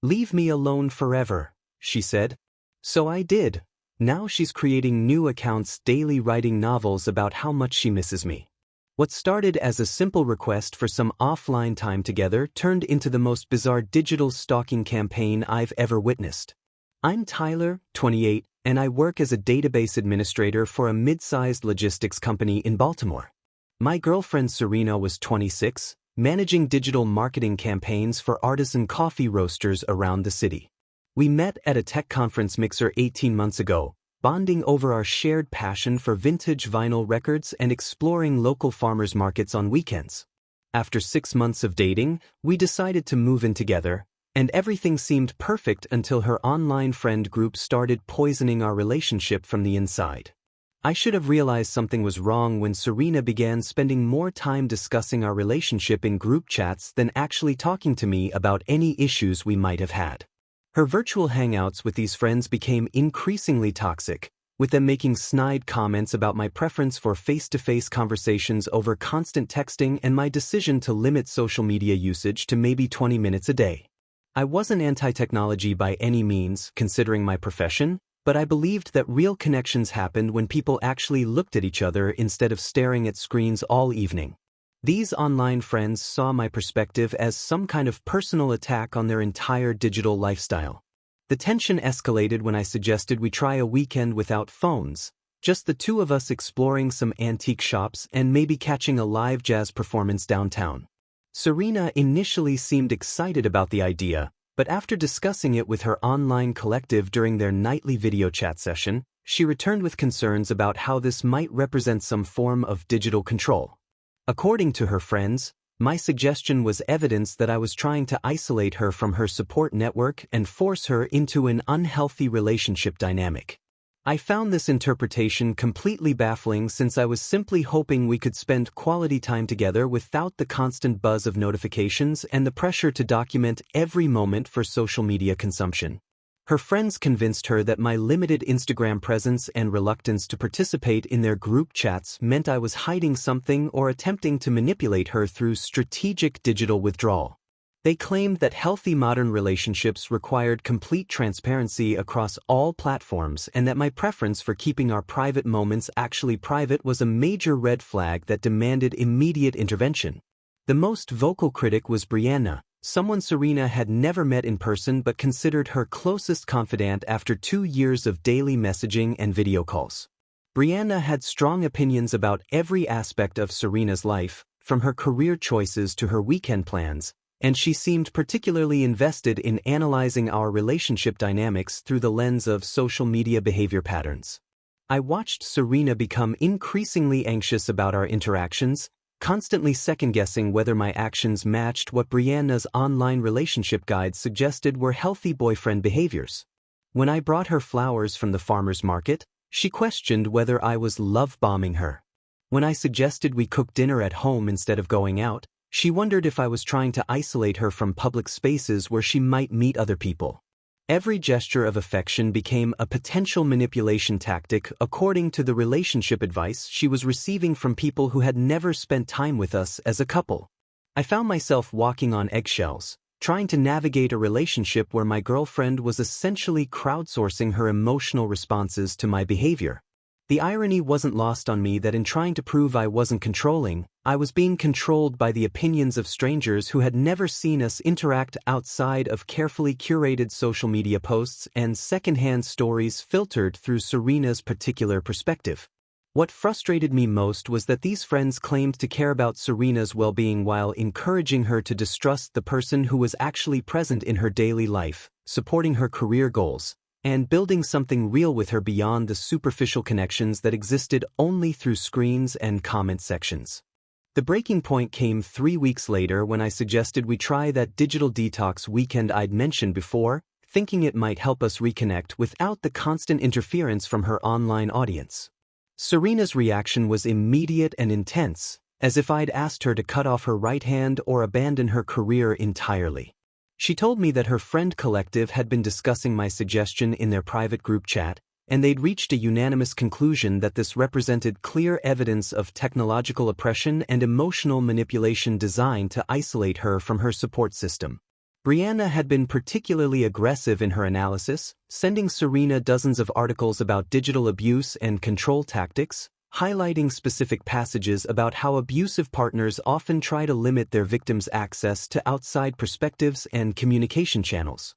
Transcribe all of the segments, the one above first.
"Leave me alone forever," she said. So I did. Now she's creating new accounts daily, writing novels about how much she misses me. What started as a simple request for some offline time together turned into the most bizarre digital stalking campaign I've ever witnessed. I'm Tyler, 28, and I work as a database administrator for a mid-sized logistics company in Baltimore. My girlfriend Serena was 26, managing digital marketing campaigns for artisan coffee roasters around the city. We met at a tech conference Mixer 18 months ago, bonding over our shared passion for vintage vinyl records and exploring local farmers markets on weekends. After 6 months of dating, we decided to move in together, and everything seemed perfect until her online friend group started poisoning our relationship from the inside. I should have realized something was wrong when Serena began spending more time discussing our relationship in group chats than actually talking to me about any issues we might have had. Her virtual hangouts with these friends became increasingly toxic, with them making snide comments about my preference for face-to-face conversations over constant texting and my decision to limit social media usage to maybe 20 minutes a day. I wasn't anti-technology by any means, considering my profession, but I believed that real connections happened when people actually looked at each other instead of staring at screens all evening. These online friends saw my perspective as some kind of personal attack on their entire digital lifestyle. The tension escalated when I suggested we try a weekend without phones, just the two of us exploring some antique shops and maybe catching a live jazz performance downtown. Serena initially seemed excited about the idea, but after discussing it with her online collective during their nightly video chat session, she returned with concerns about how this might represent some form of digital control. According to her friends, my suggestion was evidence that I was trying to isolate her from her support network and force her into an unhealthy relationship dynamic. I found this interpretation completely baffling, since I was simply hoping we could spend quality time together without the constant buzz of notifications and the pressure to document every moment for social media consumption. Her friends convinced her that my limited Instagram presence and reluctance to participate in their group chats meant I was hiding something or attempting to manipulate her through strategic digital withdrawal. They claimed that healthy modern relationships required complete transparency across all platforms, and that my preference for keeping our private moments actually private was a major red flag that demanded immediate intervention. The most vocal critic was Brianna, someone Serena had never met in person but considered her closest confidant after 2 years of daily messaging and video calls. Brianna had strong opinions about every aspect of Serena's life, from her career choices to her weekend plans, and she seemed particularly invested in analyzing our relationship dynamics through the lens of social media behavior patterns. I watched Serena become increasingly anxious about our interactions, constantly second-guessing whether my actions matched what Brianna's online relationship guide suggested were healthy boyfriend behaviors. When I brought her flowers from the farmer's market, she questioned whether I was love-bombing her. When I suggested we cook dinner at home instead of going out, she wondered if I was trying to isolate her from public spaces where she might meet other people. Every gesture of affection became a potential manipulation tactic, according to the relationship advice she was receiving from people who had never spent time with us as a couple. I found myself walking on eggshells, trying to navigate a relationship where my girlfriend was essentially crowdsourcing her emotional responses to my behavior. The irony wasn't lost on me that in trying to prove I wasn't controlling, I was being controlled by the opinions of strangers who had never seen us interact outside of carefully curated social media posts and secondhand stories filtered through Serena's particular perspective. What frustrated me most was that these friends claimed to care about Serena's well-being while encouraging her to distrust the person who was actually present in her daily life, supporting her career goals, and building something real with her beyond the superficial connections that existed only through screens and comment sections. The breaking point came 3 weeks later when I suggested we try that digital detox weekend I'd mentioned before, thinking it might help us reconnect without the constant interference from her online audience. Serena's reaction was immediate and intense, as if I'd asked her to cut off her right hand or abandon her career entirely. She told me that her friend collective had been discussing my suggestion in their private group chat, and they'd reached a unanimous conclusion that this represented clear evidence of technological oppression and emotional manipulation designed to isolate her from her support system. Brianna had been particularly aggressive in her analysis, sending Serena dozens of articles about digital abuse and control tactics, highlighting specific passages about how abusive partners often try to limit their victims' access to outside perspectives and communication channels.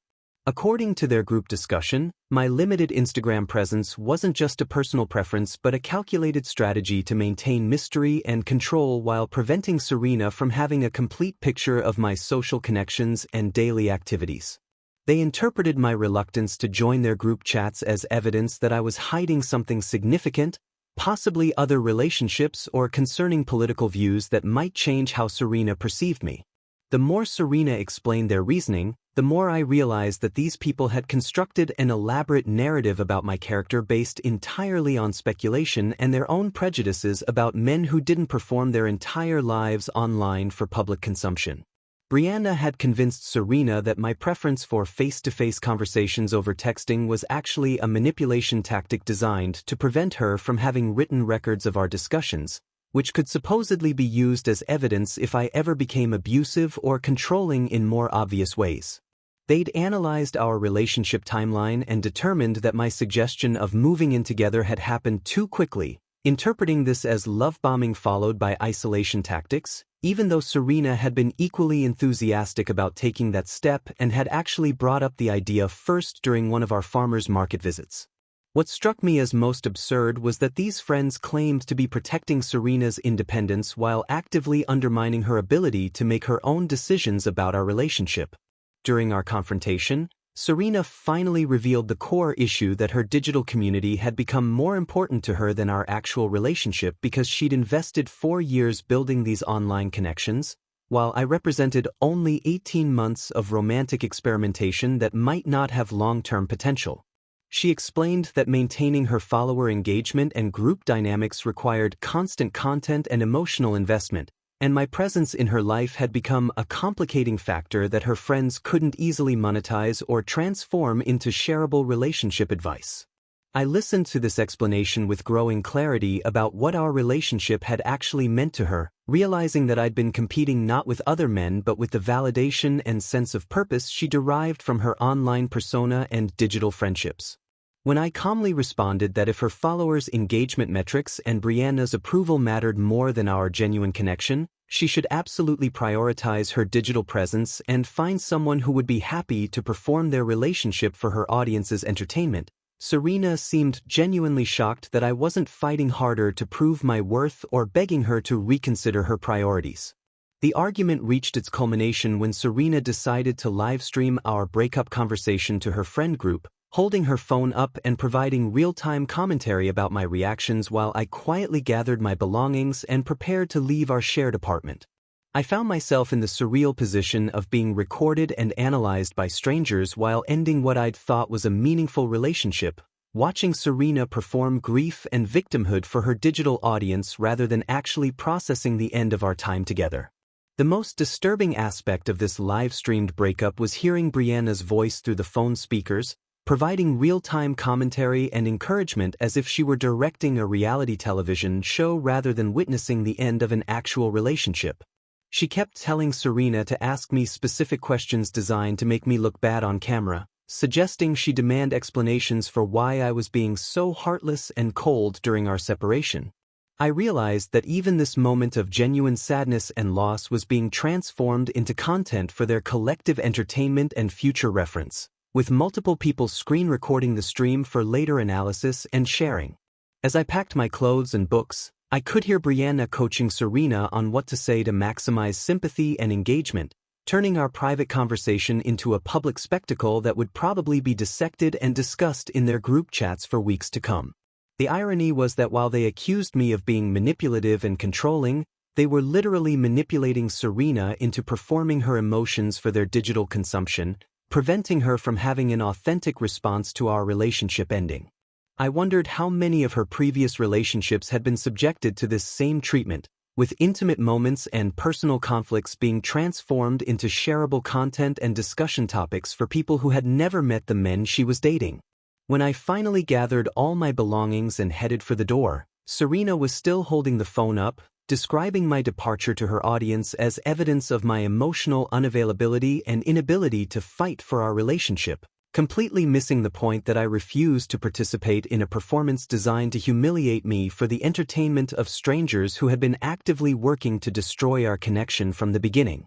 According to their group discussion, my limited Instagram presence wasn't just a personal preference but a calculated strategy to maintain mystery and control while preventing Serena from having a complete picture of my social connections and daily activities. They interpreted my reluctance to join their group chats as evidence that I was hiding something significant, possibly other relationships or concerning political views that might change how Serena perceived me. The more Serena explained their reasoning, the more I realized that these people had constructed an elaborate narrative about my character based entirely on speculation and their own prejudices about men who didn't perform their entire lives online for public consumption. Brianna had convinced Serena that my preference for face-to-face conversations over texting was actually a manipulation tactic designed to prevent her from having written records of our discussions, which could supposedly be used as evidence if I ever became abusive or controlling in more obvious ways. They'd analyzed our relationship timeline and determined that my suggestion of moving in together had happened too quickly, interpreting this as love bombing followed by isolation tactics, even though Serena had been equally enthusiastic about taking that step and had actually brought up the idea first during one of our farmers market visits. What struck me as most absurd was that these friends claimed to be protecting Serena's independence while actively undermining her ability to make her own decisions about our relationship. During our confrontation, Serena finally revealed the core issue that her digital community had become more important to her than our actual relationship because she'd invested 4 years building these online connections, while I represented only 18 months of romantic experimentation that might not have long-term potential. She explained that maintaining her follower engagement and group dynamics required constant content and emotional investment, and my presence in her life had become a complicating factor that her friends couldn't easily monetize or transform into shareable relationship advice. I listened to this explanation with growing clarity about what our relationship had actually meant to her, realizing that I'd been competing not with other men but with the validation and sense of purpose she derived from her online persona and digital friendships. When I calmly responded that if her followers' engagement metrics and Brianna's approval mattered more than our genuine connection, she should absolutely prioritize her digital presence and find someone who would be happy to perform their relationship for her audience's entertainment, Serena seemed genuinely shocked that I wasn't fighting harder to prove my worth or begging her to reconsider her priorities. The argument reached its culmination when Serena decided to live-stream our breakup conversation to her friend group, holding her phone up and providing real-time commentary about my reactions while I quietly gathered my belongings and prepared to leave our shared apartment. I found myself in the surreal position of being recorded and analyzed by strangers while ending what I'd thought was a meaningful relationship, watching Serena perform grief and victimhood for her digital audience rather than actually processing the end of our time together. The most disturbing aspect of this live-streamed breakup was hearing Brianna's voice through the phone speakers, providing real-time commentary and encouragement as if she were directing a reality television show rather than witnessing the end of an actual relationship. She kept telling Serena to ask me specific questions designed to make me look bad on camera, suggesting she demand explanations for why I was being so heartless and cold during our separation. I realized that even this moment of genuine sadness and loss was being transformed into content for their collective entertainment and future reference, with multiple people screen recording the stream for later analysis and sharing. As I packed my clothes and books, I could hear Brianna coaching Serena on what to say to maximize sympathy and engagement, turning our private conversation into a public spectacle that would probably be dissected and discussed in their group chats for weeks to come. The irony was that while they accused me of being manipulative and controlling, they were literally manipulating Serena into performing her emotions for their digital consumption, preventing her from having an authentic response to our relationship ending. I wondered how many of her previous relationships had been subjected to this same treatment, with intimate moments and personal conflicts being transformed into shareable content and discussion topics for people who had never met the men she was dating. When I finally gathered all my belongings and headed for the door, Serena was still holding the phone up, describing my departure to her audience as evidence of my emotional unavailability and inability to fight for our relationship, completely missing the point that I refused to participate in a performance designed to humiliate me for the entertainment of strangers who had been actively working to destroy our connection from the beginning.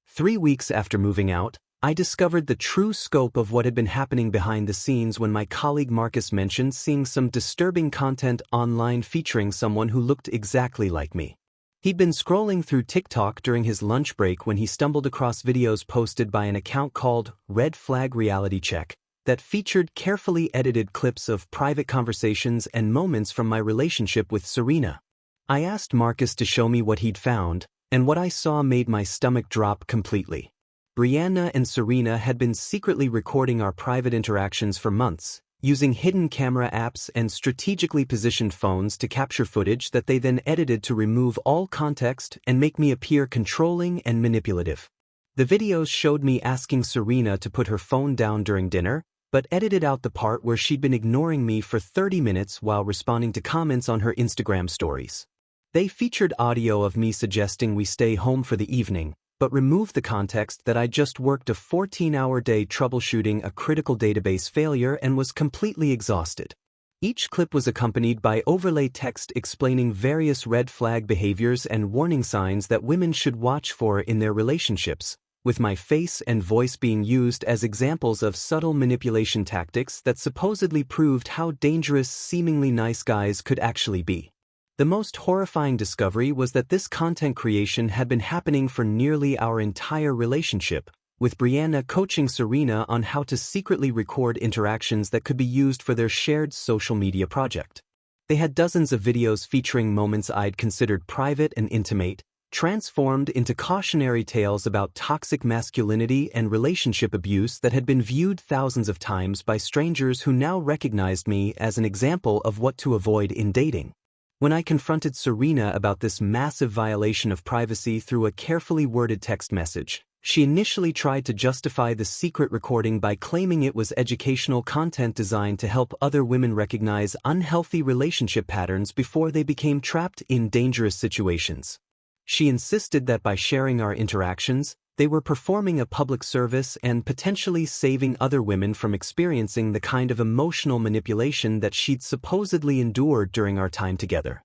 3 weeks after moving out, I discovered the true scope of what had been happening behind the scenes when my colleague Marcus mentioned seeing some disturbing content online featuring someone who looked exactly like me. He'd been scrolling through TikTok during his lunch break when he stumbled across videos posted by an account called Red Flag Reality Check that featured carefully edited clips of private conversations and moments from my relationship with Serena. I asked Marcus to show me what he'd found, and what I saw made my stomach drop completely. Brianna and Serena had been secretly recording our private interactions for months, using hidden camera apps and strategically positioned phones to capture footage that they then edited to remove all context and make me appear controlling and manipulative. The videos showed me asking Serena to put her phone down during dinner, but edited out the part where she'd been ignoring me for 30 minutes while responding to comments on her Instagram stories. They featured audio of me suggesting we stay home for the evening, but removed the context that I just worked a 14-hour day troubleshooting a critical database failure and was completely exhausted. Each clip was accompanied by overlay text explaining various red flag behaviors and warning signs that women should watch for in their relationships, with my face and voice being used as examples of subtle manipulation tactics that supposedly proved how dangerous seemingly nice guys could actually be. The most horrifying discovery was that this content creation had been happening for nearly our entire relationship, with Brianna coaching Serena on how to secretly record interactions that could be used for their shared social media project. They had dozens of videos featuring moments I'd considered private and intimate, transformed into cautionary tales about toxic masculinity and relationship abuse that had been viewed thousands of times by strangers who now recognized me as an example of what to avoid in dating. When I confronted Serena about this massive violation of privacy through a carefully worded text message, she initially tried to justify the secret recording by claiming it was educational content designed to help other women recognize unhealthy relationship patterns before they became trapped in dangerous situations. She insisted that by sharing our interactions, they were performing a public service and potentially saving other women from experiencing the kind of emotional manipulation that she'd supposedly endured during our time together.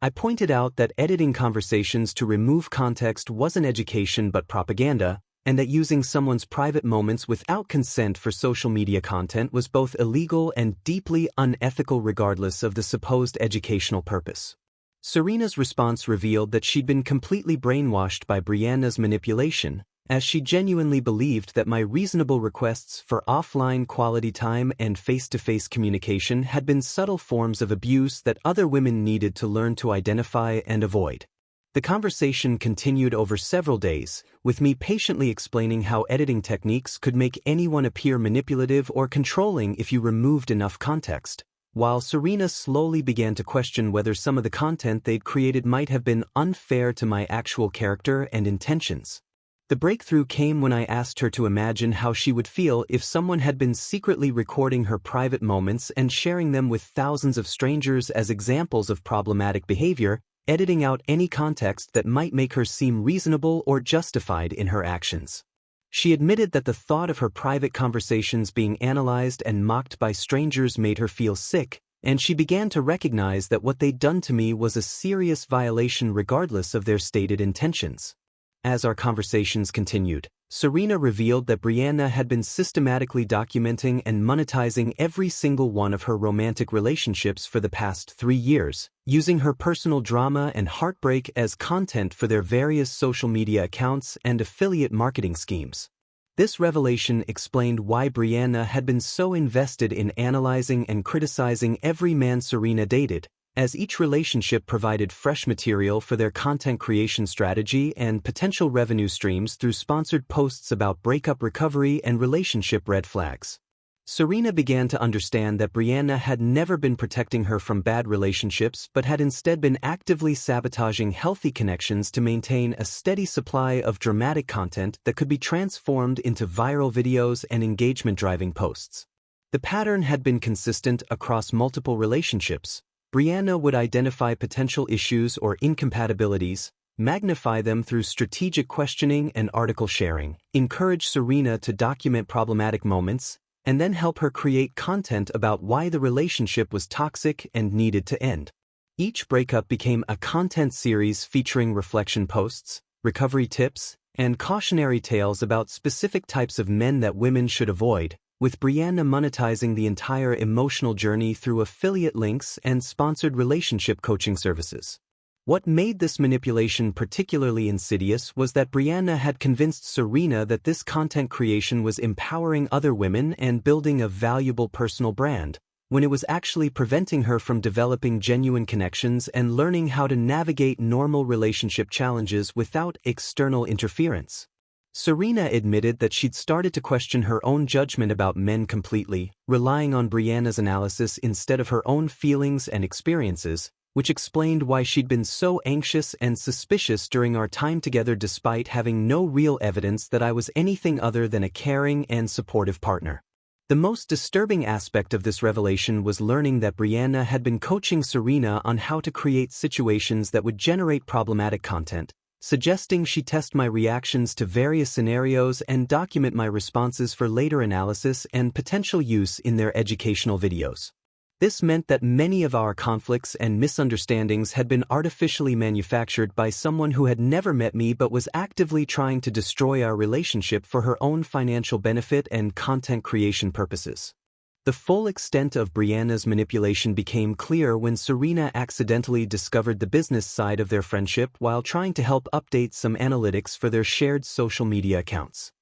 I pointed out that editing conversations to remove context wasn't education but propaganda, and that using someone's private moments without consent for social media content was both illegal and deeply unethical regardless of the supposed educational purpose. Serena's response revealed that she'd been completely brainwashed by Brianna's manipulation, as she genuinely believed that my reasonable requests for offline quality time and face-to-face communication had been subtle forms of abuse that other women needed to learn to identify and avoid. The conversation continued over several days, with me patiently explaining how editing techniques could make anyone appear manipulative or controlling if you removed enough context, while Serena slowly began to question whether some of the content they'd created might have been unfair to my actual character and intentions. The breakthrough came when I asked her to imagine how she would feel if someone had been secretly recording her private moments and sharing them with thousands of strangers as examples of problematic behavior, editing out any context that might make her seem reasonable or justified in her actions. She admitted that the thought of her private conversations being analyzed and mocked by strangers made her feel sick, and she began to recognize that what they'd done to me was a serious violation regardless of their stated intentions. As our conversations continued, Serena revealed that Brianna had been systematically documenting and monetizing every single one of her romantic relationships for the past 3 years, using her personal drama and heartbreak as content for their various social media accounts and affiliate marketing schemes. This revelation explained why Brianna had been so invested in analyzing and criticizing every man Serena dated, as each relationship provided fresh material for their content creation strategy and potential revenue streams through sponsored posts about breakup recovery and relationship red flags. Serena began to understand that Brianna had never been protecting her from bad relationships but had instead been actively sabotaging healthy connections to maintain a steady supply of dramatic content that could be transformed into viral videos and engagement-driving posts. The pattern had been consistent across multiple relationships, Brianna would identify potential issues or incompatibilities, magnify them through strategic questioning and article sharing, encourage Serena to document problematic moments, and then help her create content about why the relationship was toxic and needed to end. Each breakup became a content series featuring reflection posts, recovery tips, and cautionary tales about specific types of men that women should avoid, with Brianna monetizing the entire emotional journey through affiliate links and sponsored relationship coaching services. What made this manipulation particularly insidious was that Brianna had convinced Serena that this content creation was empowering other women and building a valuable personal brand, when it was actually preventing her from developing genuine connections and learning how to navigate normal relationship challenges without external interference. Serena admitted that she'd started to question her own judgment about men completely, relying on Brianna's analysis instead of her own feelings and experiences, which explained why she'd been so anxious and suspicious during our time together despite having no real evidence that I was anything other than a caring and supportive partner. The most disturbing aspect of this revelation was learning that Brianna had been coaching Serena on how to create situations that would generate problematic content, suggesting she test my reactions to various scenarios and document my responses for later analysis and potential use in their educational videos. This meant that many of our conflicts and misunderstandings had been artificially manufactured by someone who had never met me but was actively trying to destroy our relationship for her own financial benefit and content creation purposes. The full extent of Brianna's manipulation became clear when Serena accidentally discovered the business side of their friendship while trying to help update some analytics for their shared social media accounts.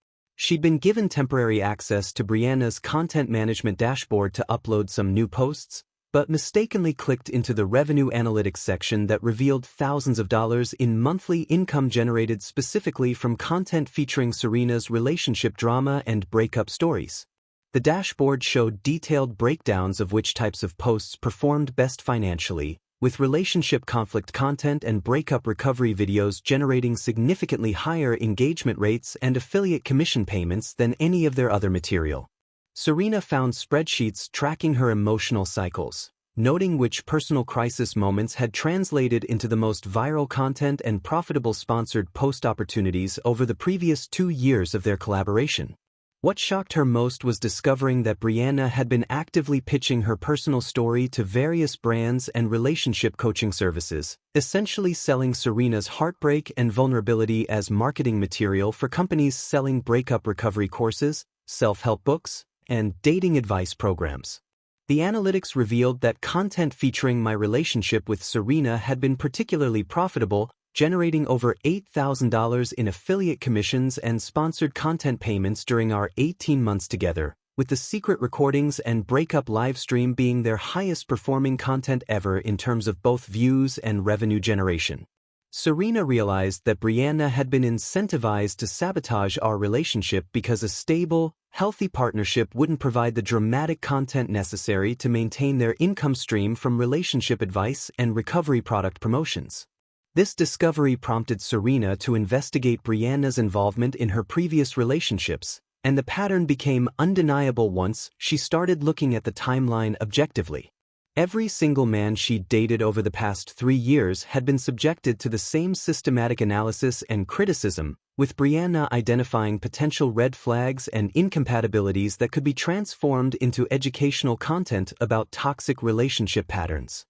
She'd been given temporary access to Brianna's content management dashboard to upload some new posts, but mistakenly clicked into the revenue analytics section that revealed thousands of dollars in monthly income generated specifically from content featuring Serena's relationship drama and breakup stories. The dashboard showed detailed breakdowns of which types of posts performed best financially, with relationship conflict content and breakup recovery videos generating significantly higher engagement rates and affiliate commission payments than any of their other material. Serena found spreadsheets tracking her emotional cycles, noting which personal crisis moments had translated into the most viral content and profitable sponsored post opportunities over the previous 2 years of their collaboration. What shocked her most was discovering that Brianna had been actively pitching her personal story to various brands and relationship coaching services, essentially selling Serena's heartbreak and vulnerability as marketing material for companies selling breakup recovery courses, self-help books, and dating advice programs. The analytics revealed that content featuring my relationship with Serena had been particularly profitable, generating over $8,000 in affiliate commissions and sponsored content payments during our 18 months together, with the secret recordings and breakup livestream being their highest performing content ever in terms of both views and revenue generation. Serena realized that Brianna had been incentivized to sabotage our relationship because a stable, healthy partnership wouldn't provide the dramatic content necessary to maintain their income stream from relationship advice and recovery product promotions. This discovery prompted Serena to investigate Brianna's involvement in her previous relationships, and the pattern became undeniable once she started looking at the timeline objectively. Every single man she'd dated over the past 3 years had been subjected to the same systematic analysis and criticism, with Brianna identifying potential red flags and incompatibilities that could be transformed into educational content about toxic relationship patterns.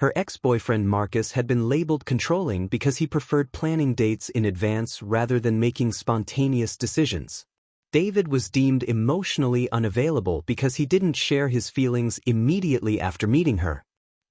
Her ex-boyfriend Marcus had been labeled controlling because he preferred planning dates in advance rather than making spontaneous decisions. David was deemed emotionally unavailable because he didn't share his feelings immediately after meeting her.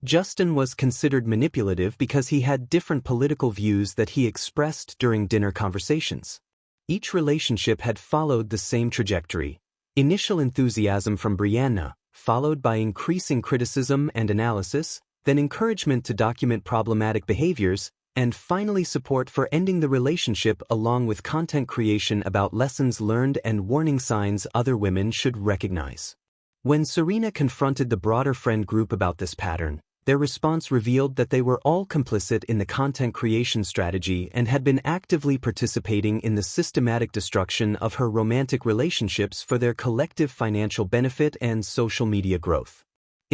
Justin was considered manipulative because he had different political views that he expressed during dinner conversations. Each relationship had followed the same trajectory: initial enthusiasm from Brianna, followed by increasing criticism and analysis, then encouragement to document problematic behaviors, and finally support for ending the relationship along with content creation about lessons learned and warning signs other women should recognize. When Serena confronted the broader friend group about this pattern, their response revealed that they were all complicit in the content creation strategy and had been actively participating in the systematic destruction of her romantic relationships for their collective financial benefit and social media growth.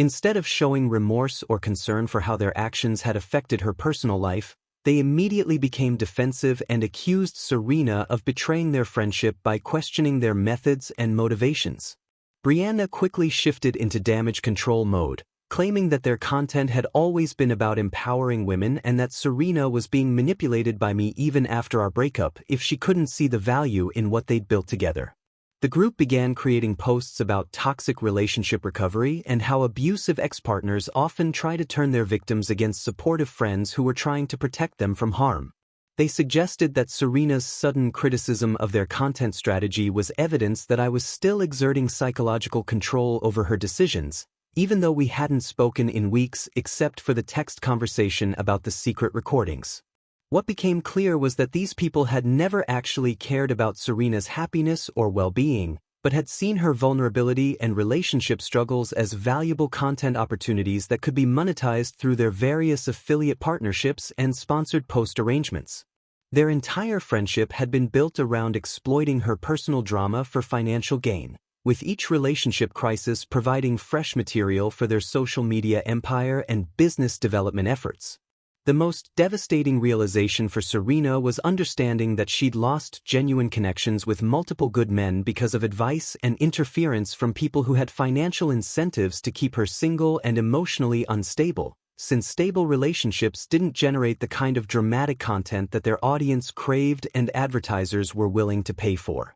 Instead of showing remorse or concern for how their actions had affected her personal life, they immediately became defensive and accused Serena of betraying their friendship by questioning their methods and motivations. Brianna quickly shifted into damage control mode, claiming that their content had always been about empowering women and that Serena was being manipulated by me even after our breakup if she couldn't see the value in what they'd built together. The group began creating posts about toxic relationship recovery and how abusive ex-partners often try to turn their victims against supportive friends who were trying to protect them from harm. They suggested that Serena's sudden criticism of their content strategy was evidence that I was still exerting psychological control over her decisions, even though we hadn't spoken in weeks except for the text conversation about the secret recordings. What became clear was that these people had never actually cared about Serena's happiness or well-being, but had seen her vulnerability and relationship struggles as valuable content opportunities that could be monetized through their various affiliate partnerships and sponsored post arrangements. Their entire friendship had been built around exploiting her personal drama for financial gain, with each relationship crisis providing fresh material for their social media empire and business development efforts. The most devastating realization for Serena was understanding that she'd lost genuine connections with multiple good men because of advice and interference from people who had financial incentives to keep her single and emotionally unstable, since stable relationships didn't generate the kind of dramatic content that their audience craved and advertisers were willing to pay for.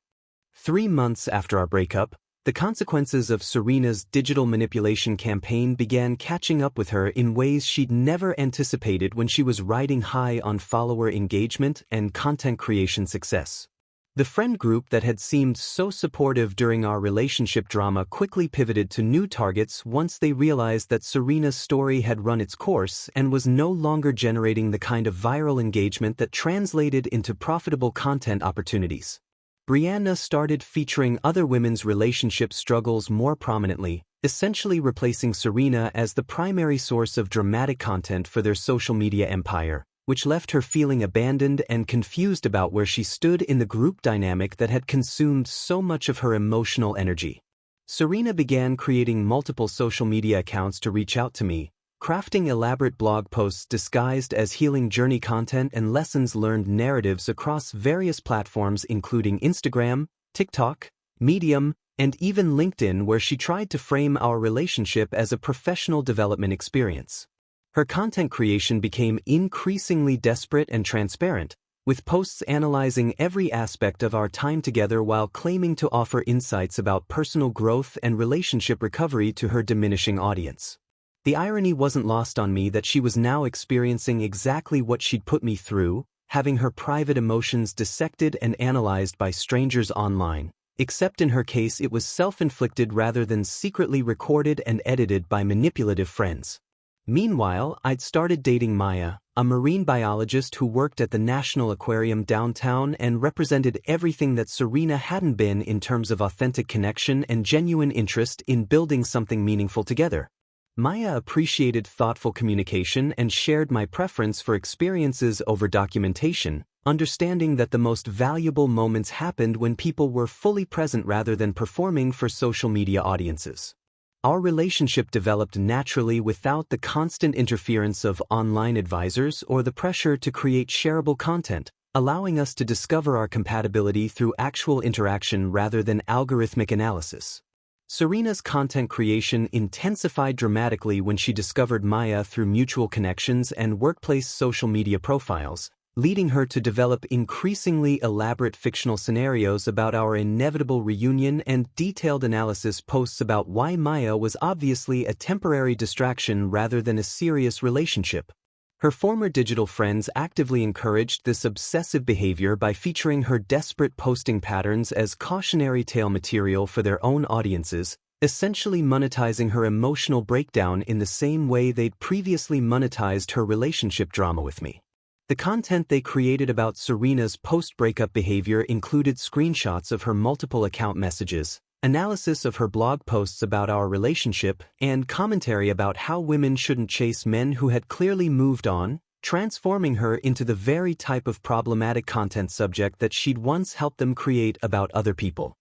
3 months after our breakup, the consequences of Serena's digital manipulation campaign began catching up with her in ways she'd never anticipated when she was riding high on follower engagement and content creation success. The friend group that had seemed so supportive during our relationship drama quickly pivoted to new targets once they realized that Serena's story had run its course and was no longer generating the kind of viral engagement that translated into profitable content opportunities. Brianna started featuring other women's relationship struggles more prominently, essentially replacing Serena as the primary source of dramatic content for their social media empire, which left her feeling abandoned and confused about where she stood in the group dynamic that had consumed so much of her emotional energy. Serena began creating multiple social media accounts to reach out to me, crafting elaborate blog posts disguised as healing journey content and lessons learned narratives across various platforms including Instagram, TikTok, Medium, and even LinkedIn, where she tried to frame our relationship as a professional development experience. Her content creation became increasingly desperate and transparent, with posts analyzing every aspect of our time together while claiming to offer insights about personal growth and relationship recovery to her diminishing audience. The irony wasn't lost on me that she was now experiencing exactly what she'd put me through, having her private emotions dissected and analyzed by strangers online, except in her case it was self-inflicted rather than secretly recorded and edited by manipulative friends. Meanwhile, I'd started dating Maya, a marine biologist who worked at the National Aquarium downtown and represented everything that Serena hadn't been in terms of authentic connection and genuine interest in building something meaningful together. Maya appreciated thoughtful communication and shared my preference for experiences over documentation, understanding that the most valuable moments happened when people were fully present rather than performing for social media audiences. Our relationship developed naturally without the constant interference of online advisors or the pressure to create shareable content, allowing us to discover our compatibility through actual interaction rather than algorithmic analysis. Serena's content creation intensified dramatically when she discovered Maya through mutual connections and workplace social media profiles, leading her to develop increasingly elaborate fictional scenarios about our inevitable reunion and detailed analysis posts about why Maya was obviously a temporary distraction rather than a serious relationship. Her former digital friends actively encouraged this obsessive behavior by featuring her desperate posting patterns as cautionary tale material for their own audiences, essentially monetizing her emotional breakdown in the same way they'd previously monetized her relationship drama with me. The content they created about Serena's post-breakup behavior included screenshots of her multiple account messages, analysis of her blog posts about our relationship, and commentary about how women shouldn't chase men who had clearly moved on, transforming her into the very type of problematic content subject that she'd once helped them create about other people.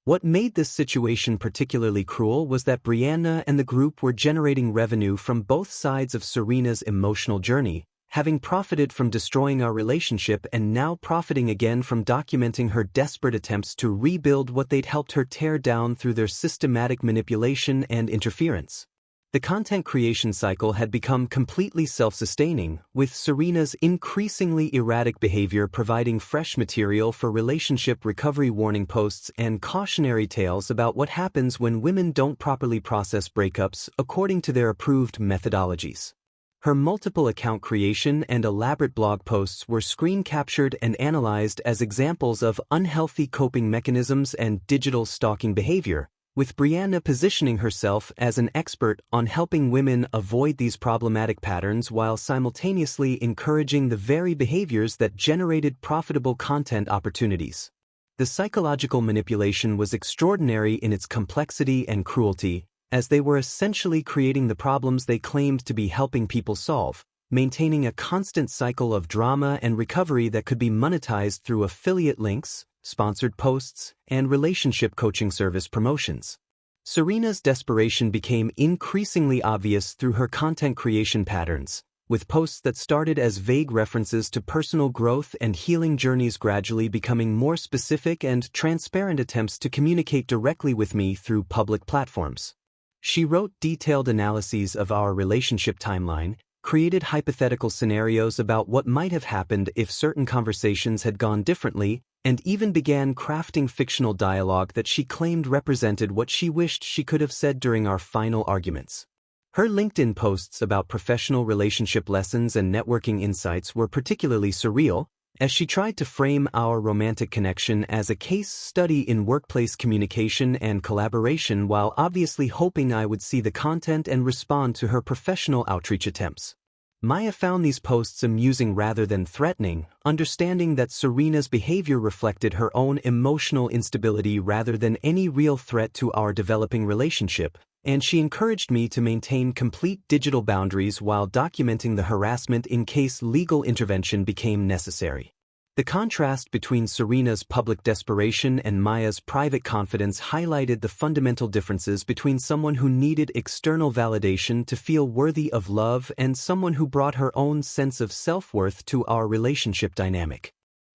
What made this situation particularly cruel was that Brianna and the group were generating revenue from both sides of Serena's emotional journey, having profited from destroying our relationship and now profiting again from documenting her desperate attempts to rebuild what they'd helped her tear down through their systematic manipulation and interference. The content creation cycle had become completely self-sustaining, with Serena's increasingly erratic behavior providing fresh material for relationship recovery warning posts and cautionary tales about what happens when women don't properly process breakups according to their approved methodologies. Her multiple account creation and elaborate blog posts were screen captured and analyzed as examples of unhealthy coping mechanisms and digital stalking behavior, with Brianna positioning herself as an expert on helping women avoid these problematic patterns while simultaneously encouraging the very behaviors that generated profitable content opportunities. The psychological manipulation was extraordinary in its complexity and cruelty, as they were essentially creating the problems they claimed to be helping people solve, maintaining a constant cycle of drama and recovery that could be monetized through affiliate links, sponsored posts, and relationship coaching service promotions. Serena's desperation became increasingly obvious through her content creation patterns, with posts that started as vague references to personal growth and healing journeys gradually becoming more specific and transparent attempts to communicate directly with me through public platforms. She wrote detailed analyses of our relationship timeline, created hypothetical scenarios about what might have happened if certain conversations had gone differently, and even began crafting fictional dialogue that she claimed represented what she wished she could have said during our final arguments. Her LinkedIn posts about professional relationship lessons and networking insights were particularly surreal, as she tried to frame our romantic connection as a case study in workplace communication and collaboration while obviously hoping I would see the content and respond to her professional outreach attempts. Maya found these posts amusing rather than threatening, understanding that Serena's behavior reflected her own emotional instability rather than any real threat to our developing relationship, and she encouraged me to maintain complete digital boundaries while documenting the harassment in case legal intervention became necessary. The contrast between Serena's public desperation and Maya's private confidence highlighted the fundamental differences between someone who needed external validation to feel worthy of love and someone who brought her own sense of self-worth to our relationship dynamic.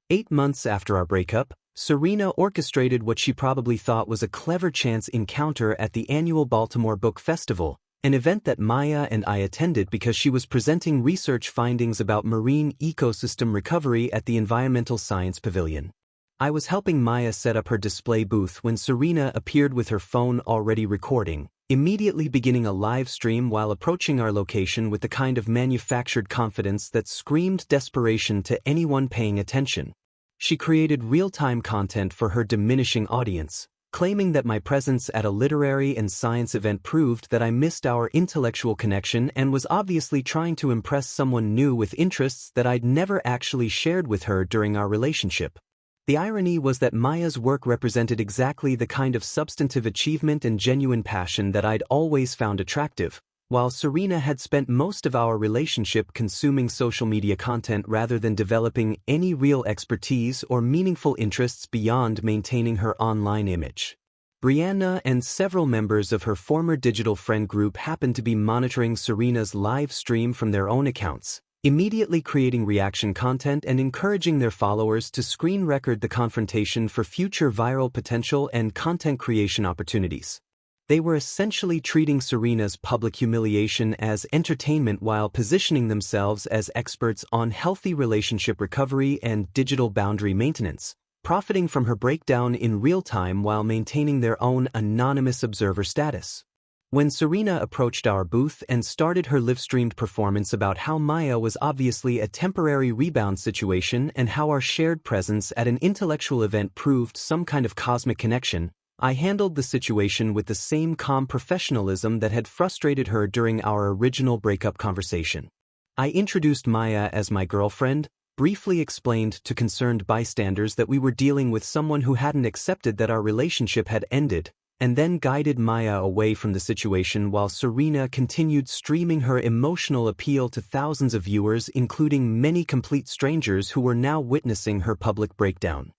8 months after our breakup, Serena orchestrated what she probably thought was a clever chance encounter at the annual Baltimore Book Festival, an event that Maya and I attended because she was presenting research findings about marine ecosystem recovery at the Environmental Science Pavilion. I was helping Maya set up her display booth when Serena appeared with her phone already recording, immediately beginning a live stream while approaching our location with the kind of manufactured confidence that screamed desperation to anyone paying attention. She created real-time content for her diminishing audience, claiming that my presence at a literary and science event proved that I missed our intellectual connection and was obviously trying to impress someone new with interests that I'd never actually shared with her during our relationship. The irony was that Maya's work represented exactly the kind of substantive achievement and genuine passion that I'd always found attractive, while Serena had spent most of our relationship consuming social media content rather than developing any real expertise or meaningful interests beyond maintaining her online image. Brianna and several members of her former digital friend group happened to be monitoring Serena's live stream from their own accounts, immediately creating reaction content and encouraging their followers to screen record the confrontation for future viral potential and content creation opportunities. They were essentially treating Serena's public humiliation as entertainment while positioning themselves as experts on healthy relationship recovery and digital boundary maintenance, profiting from her breakdown in real time while maintaining their own anonymous observer status. When Serena approached our booth and started her live-streamed performance about how Maya was obviously a temporary rebound situation and how our shared presence at an intellectual event proved some kind of cosmic connection, I handled the situation with the same calm professionalism that had frustrated her during our original breakup conversation. I introduced Maya as my girlfriend, briefly explained to concerned bystanders that we were dealing with someone who hadn't accepted that our relationship had ended, and then guided Maya away from the situation while Serena continued streaming her emotional appeal to thousands of viewers, including many complete strangers who were now witnessing her public breakdown.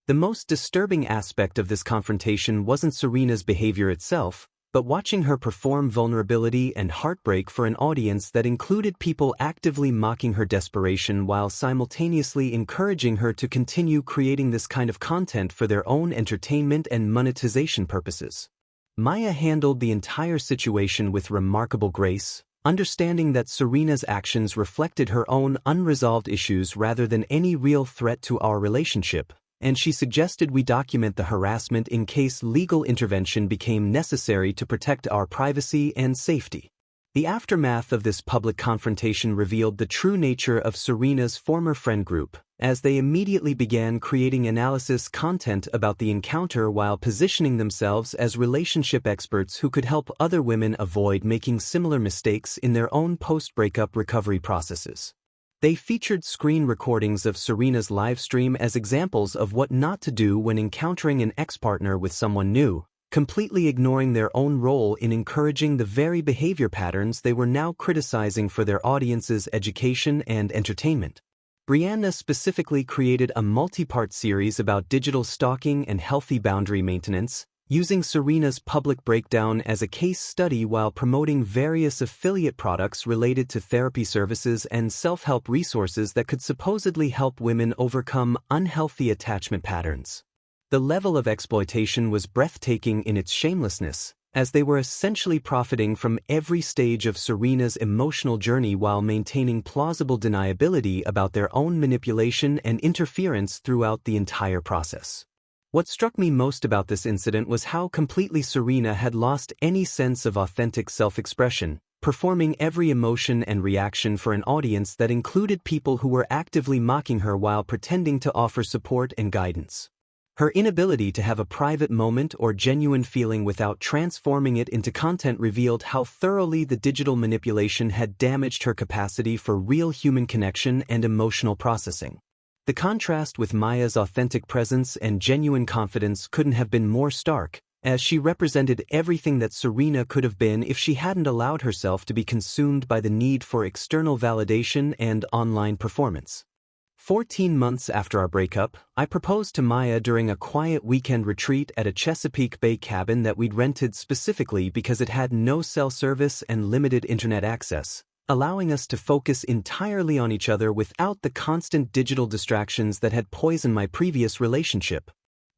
The most disturbing aspect of this confrontation wasn't Serena's behavior itself, but watching her perform vulnerability and heartbreak for an audience that included people actively mocking her desperation while simultaneously encouraging her to continue creating this kind of content for their own entertainment and monetization purposes. Maya handled the entire situation with remarkable grace, understanding that Serena's actions reflected her own unresolved issues rather than any real threat to our relationship, and she suggested we document the harassment in case legal intervention became necessary to protect our privacy and safety. The aftermath of this public confrontation revealed the true nature of Serena's former friend group, as they immediately began creating analysis content about the encounter while positioning themselves as relationship experts who could help other women avoid making similar mistakes in their own post-breakup recovery processes. They featured screen recordings of Serena's livestream as examples of what not to do when encountering an ex-partner with someone new, completely ignoring their own role in encouraging the very behavior patterns they were now criticizing for their audience's education and entertainment. Brianna specifically created a multi-part series about digital stalking and healthy boundary maintenance, using Serena's public breakdown as a case study while promoting various affiliate products related to therapy services and self-help resources that could supposedly help women overcome unhealthy attachment patterns. The level of exploitation was breathtaking in its shamelessness, as they were essentially profiting from every stage of Serena's emotional journey while maintaining plausible deniability about their own manipulation and interference throughout the entire process. What struck me most about this incident was how completely Serena had lost any sense of authentic self-expression, performing every emotion and reaction for an audience that included people who were actively mocking her while pretending to offer support and guidance. Her inability to have a private moment or genuine feeling without transforming it into content revealed how thoroughly the digital manipulation had damaged her capacity for real human connection and emotional processing. The contrast with Maya's authentic presence and genuine confidence couldn't have been more stark, as she represented everything that Serena could have been if she hadn't allowed herself to be consumed by the need for external validation and online performance. 14 months after our breakup, I proposed to Maya during a quiet weekend retreat at a Chesapeake Bay cabin that we'd rented specifically because it had no cell service and limited internet access, allowing us to focus entirely on each other without the constant digital distractions that had poisoned my previous relationship.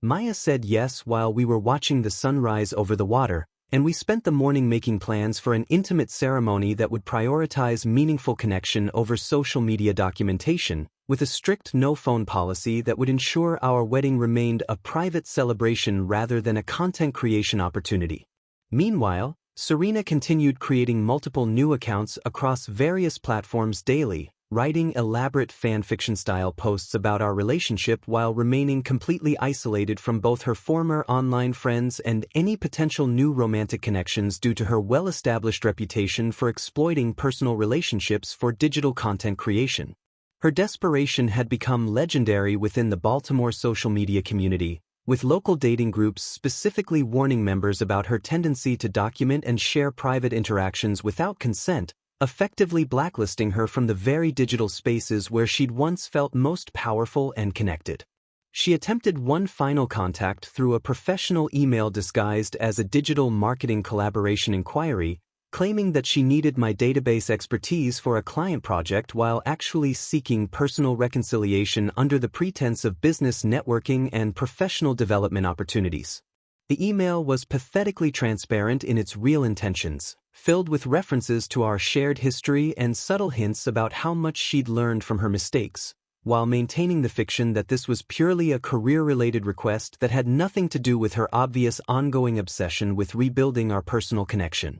Maya said yes while we were watching the sunrise over the water, and we spent the morning making plans for an intimate ceremony that would prioritize meaningful connection over social media documentation, with a strict no-phone policy that would ensure our wedding remained a private celebration rather than a content creation opportunity. Meanwhile, Serena continued creating multiple new accounts across various platforms daily, writing elaborate fanfiction-style posts about our relationship while remaining completely isolated from both her former online friends and any potential new romantic connections due to her well-established reputation for exploiting personal relationships for digital content creation. Her desperation had become legendary within the Baltimore social media community, with local dating groups specifically warning members about her tendency to document and share private interactions without consent, effectively blacklisting her from the very digital spaces where she'd once felt most powerful and connected. She attempted one final contact through a professional email disguised as a digital marketing collaboration inquiry, claiming that she needed my database expertise for a client project while actually seeking personal reconciliation under the pretense of business networking and professional development opportunities. The email was pathetically transparent in its real intentions, filled with references to our shared history and subtle hints about how much she'd learned from her mistakes, while maintaining the fiction that this was purely a career-related request that had nothing to do with her obvious ongoing obsession with rebuilding our personal connection.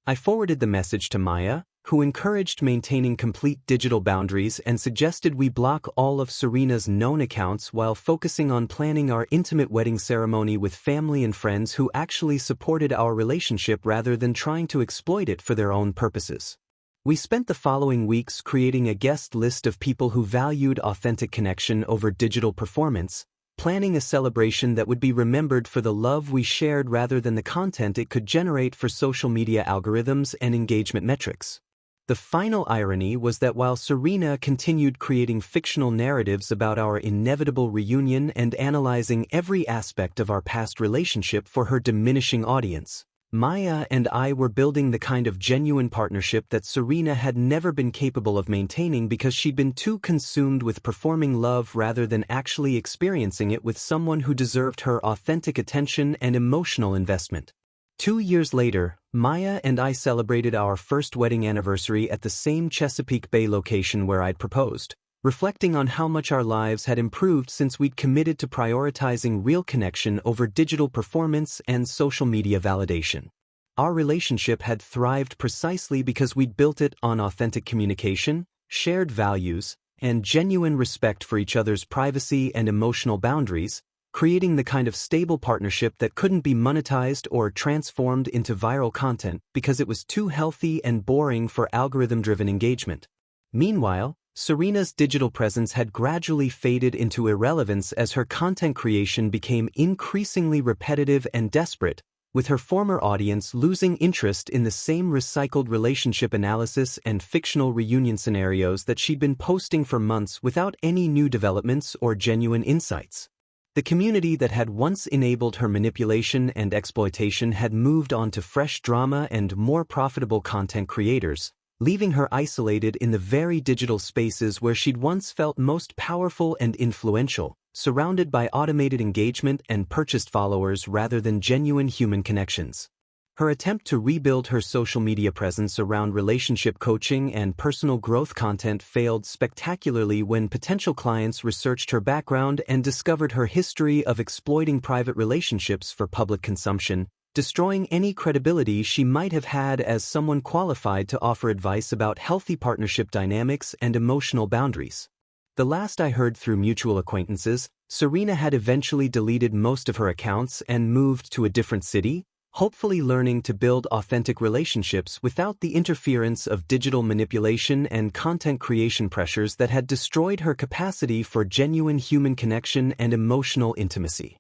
I forwarded the message to Maya, who encouraged maintaining complete digital boundaries and suggested we block all of Serena's known accounts while focusing on planning our intimate wedding ceremony with family and friends who actually supported our relationship rather than trying to exploit it for their own purposes. We spent the following weeks creating a guest list of people who valued authentic connection over digital performance, planning a celebration that would be remembered for the love we shared rather than the content it could generate for social media algorithms and engagement metrics. The final irony was that while Serena continued creating fictional narratives about our inevitable reunion and analyzing every aspect of our past relationship for her diminishing audience, Maya and I were building the kind of genuine partnership that Serena had never been capable of maintaining because she'd been too consumed with performing love rather than actually experiencing it with someone who deserved her authentic attention and emotional investment. 2 years later, Maya and I celebrated our first wedding anniversary at the same Chesapeake Bay location where I'd proposed, reflecting on how much our lives had improved since we'd committed to prioritizing real connection over digital performance and social media validation. Our relationship had thrived precisely because we'd built it on authentic communication, shared values, and genuine respect for each other's privacy and emotional boundaries, creating the kind of stable partnership that couldn't be monetized or transformed into viral content because it was too healthy and boring for algorithm-driven engagement. Meanwhile, Serena's digital presence had gradually faded into irrelevance as her content creation became increasingly repetitive and desperate, with her former audience losing interest in the same recycled relationship analysis and fictional reunion scenarios that she'd been posting for months without any new developments or genuine insights. The community that had once enabled her manipulation and exploitation had moved on to fresh drama and more profitable content creators, leaving her isolated in the very digital spaces where she'd once felt most powerful and influential, surrounded by automated engagement and purchased followers rather than genuine human connections. Her attempt to rebuild her social media presence around relationship coaching and personal growth content failed spectacularly when potential clients researched her background and discovered her history of exploiting private relationships for public consumption, destroying any credibility she might have had as someone qualified to offer advice about healthy partnership dynamics and emotional boundaries. The last I heard through mutual acquaintances, Serena had eventually deleted most of her accounts and moved to a different city, hopefully learning to build authentic relationships without the interference of digital manipulation and content creation pressures that had destroyed her capacity for genuine human connection and emotional intimacy.